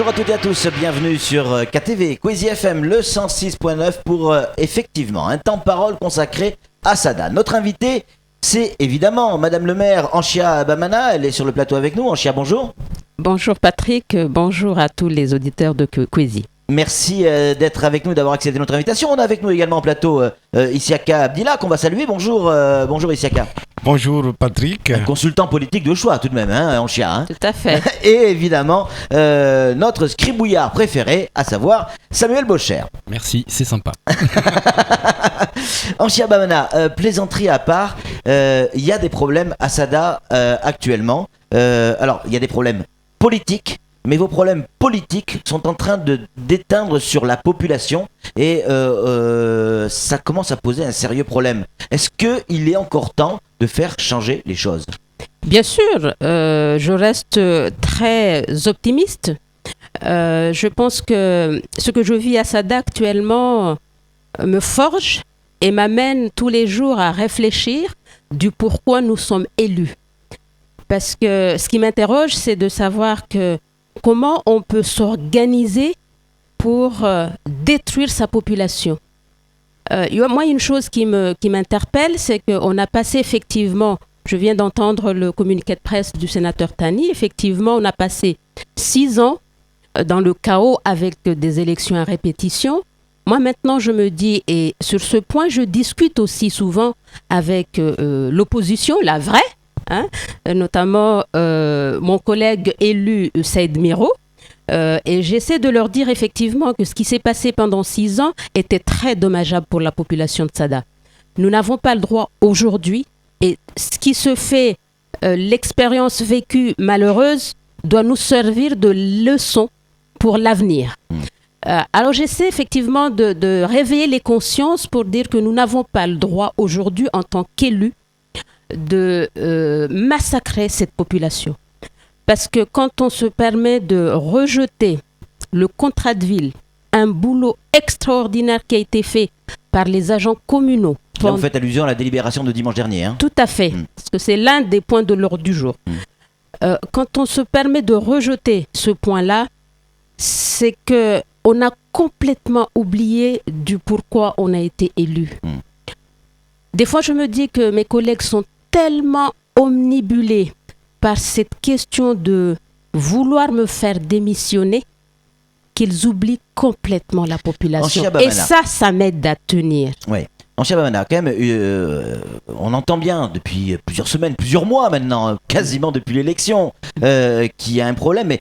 Bonjour à toutes et à tous, bienvenue sur KTV, Kwezi FM, le 106.9 pour effectivement un temps de parole consacré à Sada. Notre invité, c'est évidemment Madame le maire Anchia Bamana, elle est sur le plateau avec nous. Anchia, bonjour. Bonjour Patrick, bonjour à tous les auditeurs de Kwezi. Merci d'être avec nous, d'avoir accepté notre invitation. On a avec nous également en plateau Isiaka Abdillah, qu'on va saluer. Bonjour, bonjour Isiaka. Bonjour Patrick. Un consultant politique de choix tout de même, hein, Anchia. Hein. Tout à fait. Et évidemment, notre scribouillard préféré, à savoir Samuel Bocher. Merci, c'est sympa. Anchia Bamana, plaisanterie à part, il y a des problèmes à Sada actuellement. Alors, il y a des problèmes politiques, mais vos problèmes politiques sont en train d'éteindre sur la population et ça commence à poser un sérieux problème. Est-ce qu'il est encore temps de faire changer les choses ? Bien sûr, je reste très optimiste. Je pense que ce que je vis à Sada actuellement me forge et m'amène tous les jours à réfléchir du pourquoi nous sommes élus. Parce que ce qui m'interroge, c'est de savoir comment on peut s'organiser pour détruire sa population. Moi, une chose qui m'interpelle, c'est qu'on a passé effectivement, je viens d'entendre le communiqué de presse du sénateur Tani, effectivement, on a passé 6 ans dans le chaos avec des élections à répétition. Moi, maintenant, je me dis, et sur ce point, je discute aussi souvent avec l'opposition, la vraie, hein, notamment mon collègue élu Saïd Miro, et j'essaie de leur dire effectivement que ce qui s'est passé pendant 6 ans était très dommageable pour la population de Sada. Nous n'avons pas le droit aujourd'hui, et ce qui se fait, l'expérience vécue malheureuse, doit nous servir de leçon pour l'avenir. Alors j'essaie effectivement de réveiller les consciences pour dire que nous n'avons pas le droit aujourd'hui en tant qu'élus de massacrer cette population. Parce que quand on se permet de rejeter le contrat de ville, un boulot extraordinaire qui a été fait par les agents communaux. Là, vous faites allusion à la délibération de dimanche dernier. Hein. Tout à fait, parce que c'est l'un des points de l'ordre du jour. Quand on se permet de rejeter ce point-là, c'est qu'on a complètement oublié du pourquoi on a été élu. Des fois, je me dis que mes collègues sont tellement omnibulés par cette question de vouloir me faire démissionner qu'ils oublient complètement la population. Et ça m'aide à tenir. Oui. Anchia Bamana, quand même, on entend bien depuis plusieurs semaines, plusieurs mois maintenant, quasiment depuis l'élection, qu'il y a un problème, mais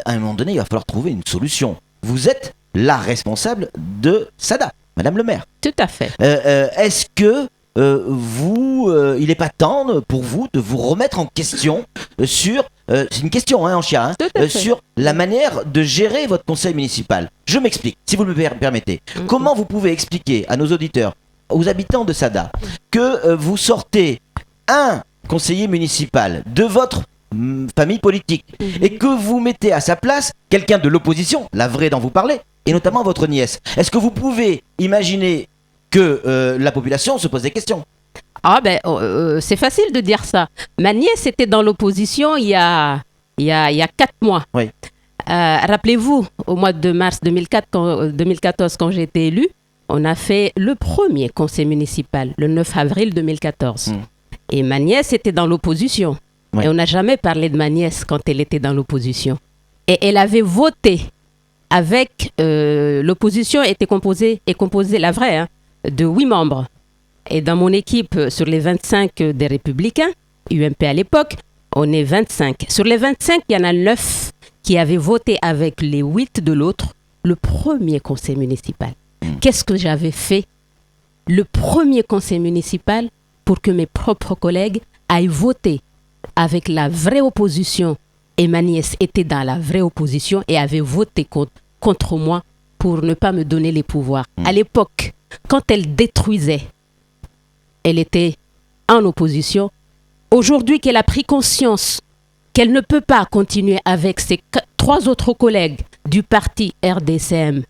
à un moment donné, il va falloir trouver une solution. Vous êtes la responsable de Sada, Madame le maire. Tout à fait. Est-ce que il n'est pas temps pour vous de vous remettre en question sur, c'est une question hein, Anchia, sur la manière de gérer votre conseil municipal. Je m'explique, si vous me permettez. Comment vous pouvez expliquer à nos auditeurs, aux habitants de Sada, que vous sortez un conseiller municipal de votre famille politique et que vous mettez à sa place quelqu'un de l'opposition, la vraie dont vous parlez, et notamment votre nièce. Est-ce que vous pouvez imaginer que la population se pose des questions? C'est facile de dire ça. Ma nièce était dans l'opposition il y a 4 mois. Oui. Rappelez-vous, au mois de mars 2014, quand j'ai été élue, on a fait le premier conseil municipal, le 9 avril 2014. Et ma nièce était dans l'opposition. Oui. Et on n'a jamais parlé de ma nièce quand elle était dans l'opposition. Et elle avait voté avec... l'opposition était composée, la vraie, hein, de 8 membres. Et dans mon équipe, sur les 25 des Républicains, UMP à l'époque, on est 25. Sur les 25, il y en a 9 qui avaient voté avec les 8 de l'autre le premier conseil municipal. Qu'est-ce que j'avais fait le premier conseil municipal pour que mes propres collègues aillent voter avec la vraie opposition? Et ma nièce était dans la vraie opposition et avait voté contre moi pour ne pas me donner les pouvoirs. À l'époque, quand elle détruisait, elle était en opposition. Aujourd'hui qu'elle a pris conscience qu'elle ne peut pas continuer avec ses 3 autres collègues du parti RDCM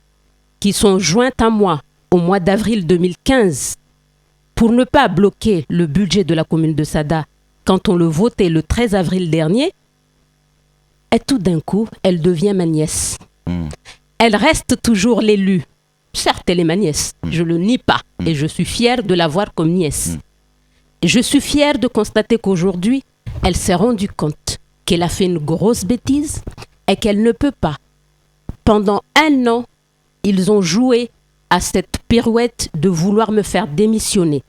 qui sont joints à moi au mois d'avril 2015 pour ne pas bloquer le budget de la commune de Sada quand on le votait le 13 avril dernier, et tout d'un coup, elle devient ma nièce. Elle reste toujours l'élue. Certes, elle est ma nièce, je ne le nie pas, et je suis fière de l'avoir comme nièce. Je suis fière de constater qu'aujourd'hui, elle s'est rendue compte qu'elle a fait une grosse bêtise et qu'elle ne peut pas. Pendant 1 an, ils ont joué à cette pirouette de vouloir me faire démissionner.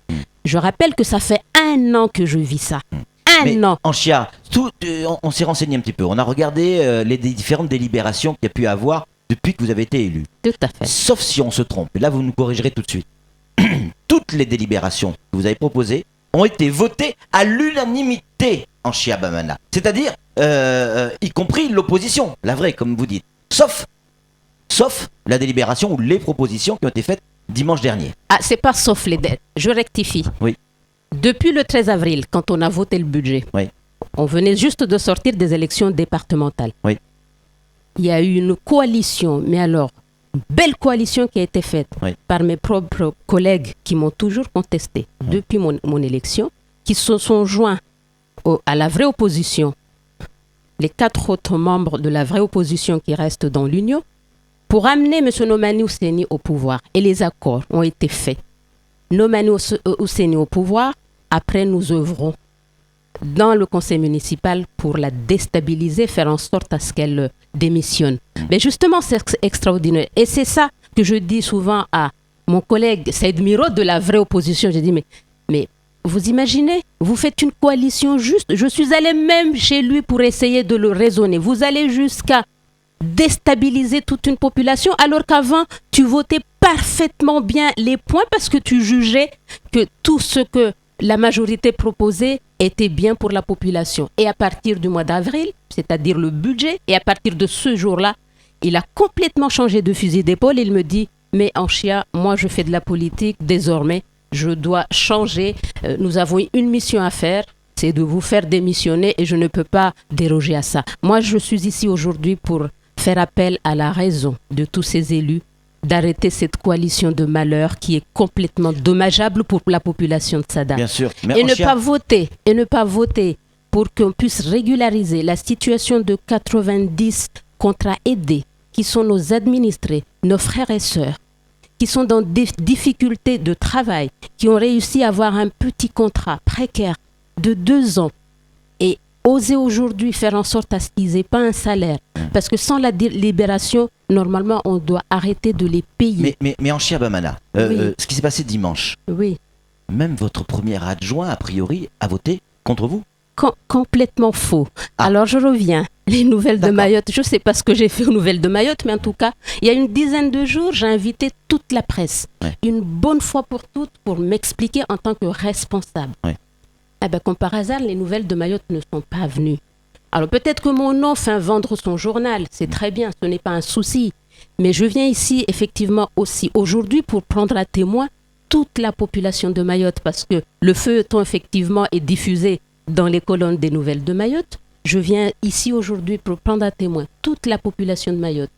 Je rappelle que ça fait 1 an que je vis ça. Un an. Anchia, on s'est renseigné un petit peu. On a regardé les différentes délibérations qu'il y a pu avoir depuis que vous avez été élu. Tout à fait. Sauf si on se trompe. Et là, vous nous corrigerez tout de suite. Toutes les délibérations que vous avez proposées ont été votées à l'unanimité en Chia Bamana. C'est-à-dire, y compris l'opposition, la vraie, comme vous dites. Sauf la délibération ou les propositions qui ont été faites dimanche dernier. Ah, c'est pas sauf les dettes. Je rectifie. Oui. Depuis le 13 avril, quand on a voté le budget, oui. On venait juste de sortir des élections départementales. Oui. Il y a eu une coalition, mais alors, une belle coalition qui a été faite par mes propres collègues qui m'ont toujours contesté depuis mon élection, qui se sont joints à la vraie opposition, les 4 autres membres de la vraie opposition qui restent dans l'Union, pour amener M. Nomani Ouseni au pouvoir. Et les accords ont été faits. Nomani Ouseni au pouvoir, après nous œuvrons dans le conseil municipal pour la déstabiliser, faire en sorte à ce qu'elle démissionne. Mais justement, c'est extraordinaire. Et c'est ça que je dis souvent à mon collègue Saïd Miro de la vraie opposition. Je dis, mais vous imaginez, vous faites une coalition juste. Je suis allée même chez lui pour essayer de le raisonner. Vous allez jusqu'à déstabiliser toute une population alors qu'avant, tu votais parfaitement bien les points parce que tu jugeais que tout ce que la majorité proposait était bien pour la population. Et à partir du mois d'avril, c'est-à-dire le budget, et à partir de ce jour-là, il a complètement changé de fusil d'épaule. Il me dit, mais Anchia, moi je fais de la politique, désormais je dois changer. Nous avons une mission à faire, c'est de vous faire démissionner et je ne peux pas déroger à ça. Moi je suis ici aujourd'hui pour faire appel à la raison de tous ces élus, d'arrêter cette coalition de malheur qui est complètement dommageable pour la population de Sada. Bien sûr. Mais et ne pas voter pour qu'on puisse régulariser la situation de 90 contrats aidés qui sont nos administrés, nos frères et sœurs, qui sont dans des difficultés de travail, qui ont réussi à avoir un petit contrat précaire de 2 ans et oser aujourd'hui faire en sorte à ce qu'ils n'aient pas un salaire. Parce que sans la libération, normalement, on doit arrêter de les payer. Mais Anchia Bamana, ce qui s'est passé dimanche, même votre premier adjoint, a priori, a voté contre vous. Complètement faux. Alors je reviens. Les nouvelles de Mayotte, je ne sais pas ce que j'ai fait aux nouvelles de Mayotte, mais en tout cas, il y a une dizaine de jours, j'ai invité toute la presse, une bonne fois pour toutes, pour m'expliquer en tant que responsable. Eh bien, comme par hasard, les nouvelles de Mayotte ne sont pas venues. Alors peut-être que mon nom fait vendre son journal, c'est très bien, ce n'est pas un souci. Mais je viens ici effectivement aussi aujourd'hui pour prendre à témoin toute la population de Mayotte, parce que le feuilleton effectivement est diffusé dans les colonnes des nouvelles de Mayotte. Je viens ici aujourd'hui pour prendre à témoin toute la population de Mayotte,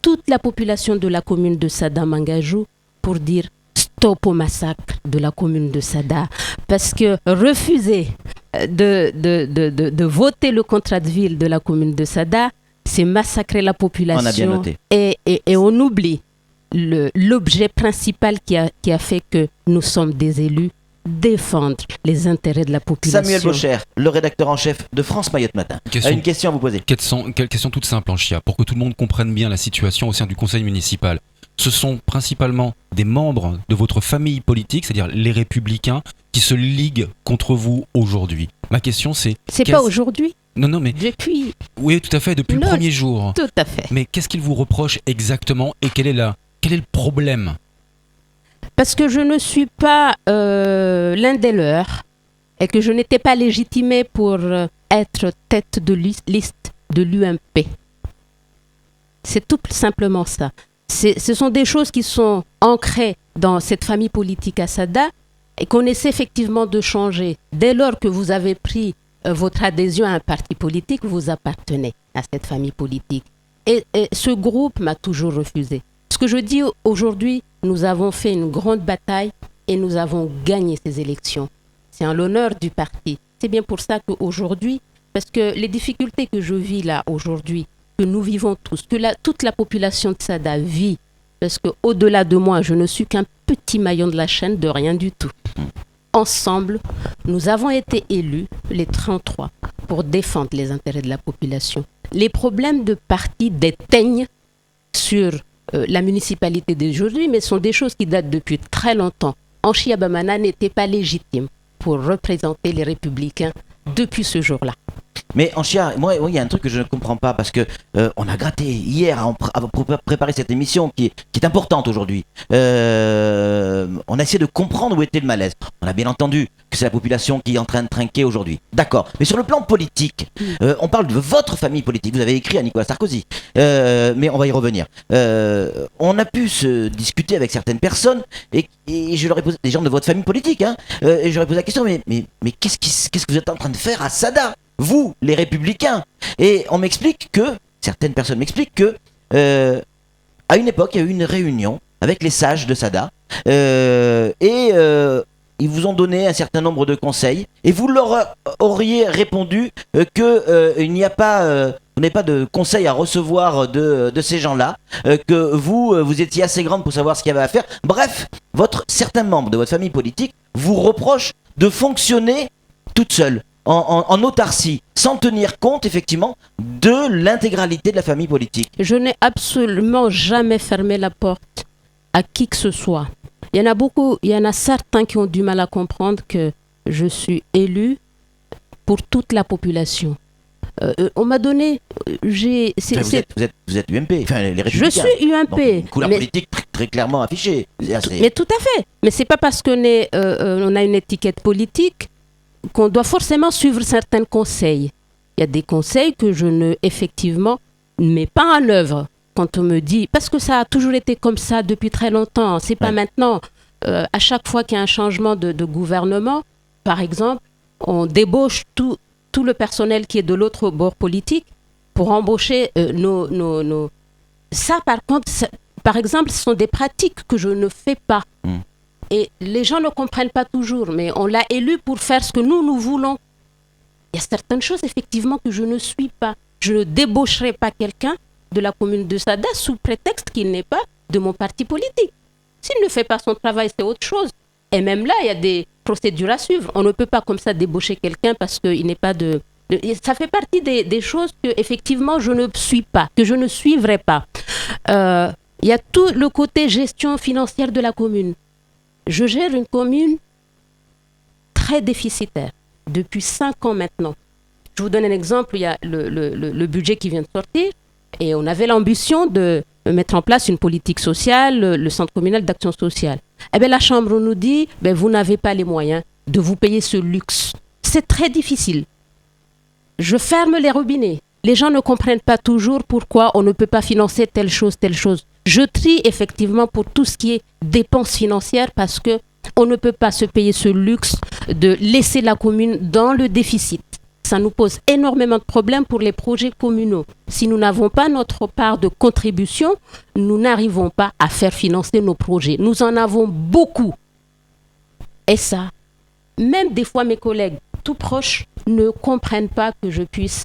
toute la population de la commune de Sada Mangajou, pour dire stop au massacre de la commune de Sada. Parce que refuser de voter le contrat de ville de la commune de Sada, c'est massacrer la population. On a bien noté. Et on oublie l'objet principal qui a fait que nous sommes des élus, défendre les intérêts de la population. Samuel Bocher, le rédacteur en chef de France Mayotte Matin, a une question à vous poser. Quelle question toute simple, Anchia, pour que tout le monde comprenne bien la situation au sein du conseil municipal. Ce sont principalement des membres de votre famille politique, c'est-à-dire les Républicains, qui se liguent contre vous aujourd'hui. Ma question c'est... C'est pas aujourd'hui. Non, mais... Depuis... Oui, tout à fait, depuis le premier jour. Tout à fait. Mais qu'est-ce qu'ils vous reprochent exactement et quel est le problème ? Parce que je ne suis pas l'un des leurs et que je n'étais pas légitimée pour être tête de liste de l'UMP. C'est tout simplement ça. Ce sont des choses qui sont ancrées dans cette famille politique à Sada et qu'on essaie effectivement de changer. Dès lors que vous avez pris votre adhésion à un parti politique, vous appartenez à cette famille politique. Et ce groupe m'a toujours refusé. Ce que je dis aujourd'hui, nous avons fait une grande bataille et nous avons gagné ces élections. C'est en l'honneur du parti. C'est bien pour ça qu'aujourd'hui, parce que les difficultés que je vis là aujourd'hui, que nous vivons tous, que toute la population de Sada vit, parce qu'au-delà de moi, je ne suis qu'un petit maillon de la chaîne, de rien du tout. Ensemble, nous avons été élus, les 33, pour défendre les intérêts de la population. Les problèmes de parti déteignent sur la municipalité d'aujourd'hui, mais sont des choses qui datent depuis très longtemps. Anchia Bamana n'était pas légitime pour représenter les Républicains depuis ce jour-là. Mais Anchia, moi, il y a un truc que je ne comprends pas parce que on a gratté hier à préparer cette émission qui est importante aujourd'hui. On a essayé de comprendre où était le malaise. On a bien entendu que c'est la population qui est en train de trinquer aujourd'hui. D'accord. Mais sur le plan politique, on parle de votre famille politique. Vous avez écrit à Nicolas Sarkozy. Mais on va y revenir. On a pu se discuter avec certaines personnes et je leur ai posé, des gens de votre famille politique, hein, et je leur ai posé la question, mais qu'est-ce que vous êtes en train de faire à Sada ? Vous, les Républicains. Et on m'explique que, certaines personnes m'expliquent que, à une époque, il y a eu une réunion avec les sages de Sada, et ils vous ont donné un certain nombre de conseils, et vous leur auriez répondu qu'il n'y a pas, vous n'avez pas de conseils à recevoir de ces gens-là, que vous étiez assez grande pour savoir ce qu'il y avait à faire. Bref, certains membres de votre famille politique vous reprochent de fonctionner toute seule. En autarcie, sans tenir compte effectivement de l'intégralité de la famille politique. Je n'ai absolument jamais fermé la porte à qui que ce soit. Il y en a certains qui ont du mal à comprendre que je suis élue pour toute la population. On m'a donné... Vous êtes UMP, enfin les Républicains. Je suis UMP. Donc, une couleur politique très clairement affichée. Mais tout à fait. Mais c'est pas parce qu'on a une étiquette politique qu'on doit forcément suivre certains conseils. Il y a des conseils que je ne, effectivement, mets pas en œuvre. Quand on me dit, parce que ça a toujours été comme ça depuis très longtemps, c'est pas maintenant. À chaque fois qu'il y a un changement de gouvernement, par exemple, on débauche tout le personnel qui est de l'autre bord politique pour embaucher nos... Ça, par contre, par exemple, ce sont des pratiques que je ne fais pas. Et les gens ne comprennent pas toujours, mais on l'a élu pour faire ce que nous voulons. Il y a certaines choses, effectivement, que je ne suis pas. Je ne débaucherai pas quelqu'un de la commune de Sada sous prétexte qu'il n'est pas de mon parti politique. S'il ne fait pas son travail, c'est autre chose. Et même là, il y a des procédures à suivre. On ne peut pas comme ça débaucher quelqu'un parce qu'il n'est pas de... Ça fait partie des choses que, effectivement, je ne suis pas, que je ne suivrai pas. Il y a tout le côté gestion financière de la commune. Je gère une commune très déficitaire depuis 5 ans maintenant. Je vous donne un exemple, il y a le budget qui vient de sortir et on avait l'ambition de mettre en place une politique sociale, le centre communal d'action sociale. Eh bien, la Chambre nous dit, vous n'avez pas les moyens de vous payer ce luxe. C'est très difficile. Je ferme les robinets. Les gens ne comprennent pas toujours pourquoi on ne peut pas financer telle chose. Je trie effectivement pour tout ce qui est dépenses financières parce qu'on ne peut pas se payer ce luxe de laisser la commune dans le déficit. Ça nous pose énormément de problèmes pour les projets communaux. Si nous n'avons pas notre part de contribution, nous n'arrivons pas à faire financer nos projets. Nous en avons beaucoup. Et ça, même des fois mes collègues tout proches ne comprennent pas que je puisse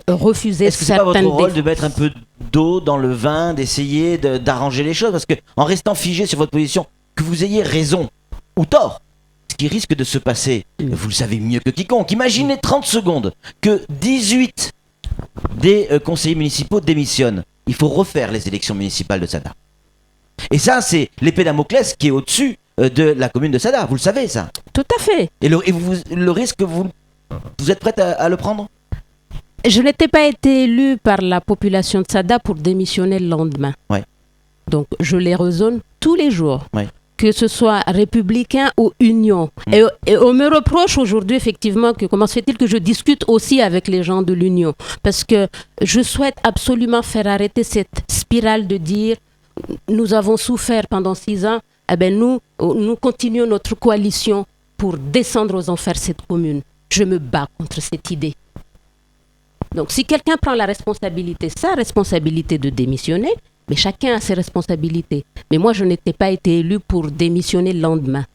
refuser certaines... Est-ce que c'est pas votre rôle de mettre un peu d'eau dans le vin, d'essayer d'arranger les choses? Parce qu'en restant figé sur votre position, que vous ayez raison ou tort, ce qui risque de se passer, vous le savez mieux que quiconque. Imaginez 30 secondes que 18 des conseillers municipaux démissionnent. Il faut refaire les élections municipales de Sada. Et ça, c'est l'épée Damoclès qui est au-dessus de la commune de Sada. Vous le savez, ça? Tout à fait. Et le risque, vous êtes prête à le prendre? Je n'étais pas été élue par la population de Sada pour démissionner le lendemain. Ouais. Donc, je les raisonne tous les jours. Ouais. Que ce soit républicain ou union. Et on me reproche aujourd'hui, effectivement, que comment se fait-il que je discute aussi avec les gens de l'union? Parce que je souhaite absolument faire arrêter cette spirale de dire nous avons souffert pendant 6 ans, nous continuons notre coalition pour descendre aux enfers cette commune. Je me bats contre cette idée. Donc, si quelqu'un prend la responsabilité, sa responsabilité de démissionner, mais chacun a ses responsabilités. Mais moi, je n'étais pas été élu pour démissionner le lendemain.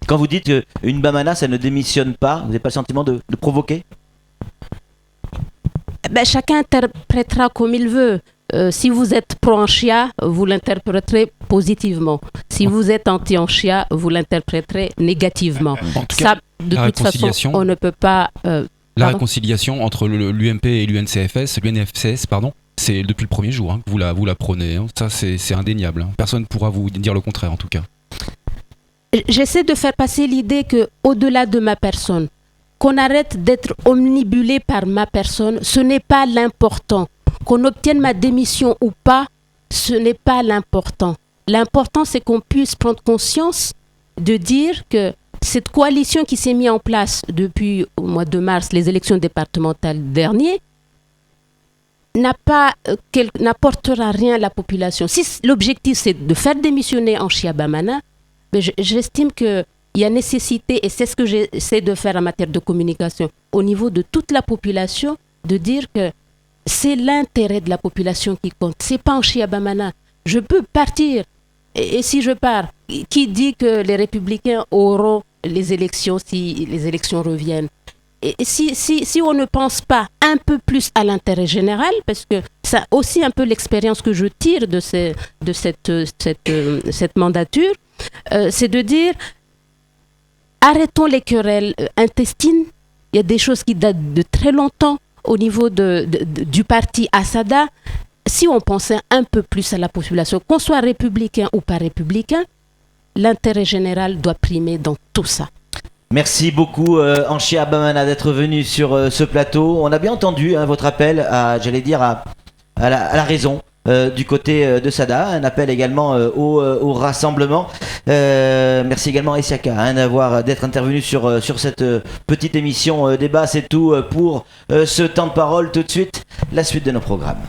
Quand vous dites qu'une Bamana, ça ne démissionne pas, vous n'avez pas le sentiment de provoquer? chacun interprétera comme il veut. Si vous êtes pro-Anchia, vous l'interpréterez positivement. Si vous êtes anti-Anchia, vous l'interpréterez négativement. En tout cas, de toute façon, on ne peut pas... la réconciliation entre l'UMP et l'UNFCS, pardon, c'est depuis le premier jour que vous la prônez. Hein. Ça, c'est indéniable. Hein. Personne ne pourra vous dire le contraire, en tout cas. J'essaie de faire passer l'idée qu'au-delà de ma personne, qu'on arrête d'être omnibulé par ma personne, ce n'est pas l'important. Qu'on obtienne ma démission ou pas, ce n'est pas l'important. L'important, c'est qu'on puisse prendre conscience de dire que cette coalition qui s'est mise en place depuis au mois de mars, les élections départementales dernières, n'apportera rien à la population. Si l'objectif, c'est de faire démissionner Anchia Bamana, j'estime qu'il y a nécessité, et c'est ce que j'essaie de faire en matière de communication, au niveau de toute la population, de dire que c'est l'intérêt de la population qui compte. C'est pas Anchia Bamana. Je peux partir. Et si je pars, qui dit que les Républicains auront les élections si les élections reviennent? Et si on ne pense pas un peu plus à l'intérêt général, parce que c'est aussi un peu l'expérience que je tire de cette mandature, c'est de dire arrêtons les querelles intestines. Il y a des choses qui datent de très longtemps au niveau du parti Assada. Si on pensait un peu plus à la population, qu'on soit républicain ou pas républicain, l'intérêt général doit primer dans tout ça. Merci beaucoup Anchia Bamana d'être venu sur ce plateau. On a bien entendu votre appel à la raison du côté de Sada, un appel également au rassemblement. Merci également à Essiaka d'être intervenu sur cette petite émission débat. C'est tout pour ce temps de parole. Tout de suite, la suite de nos programmes.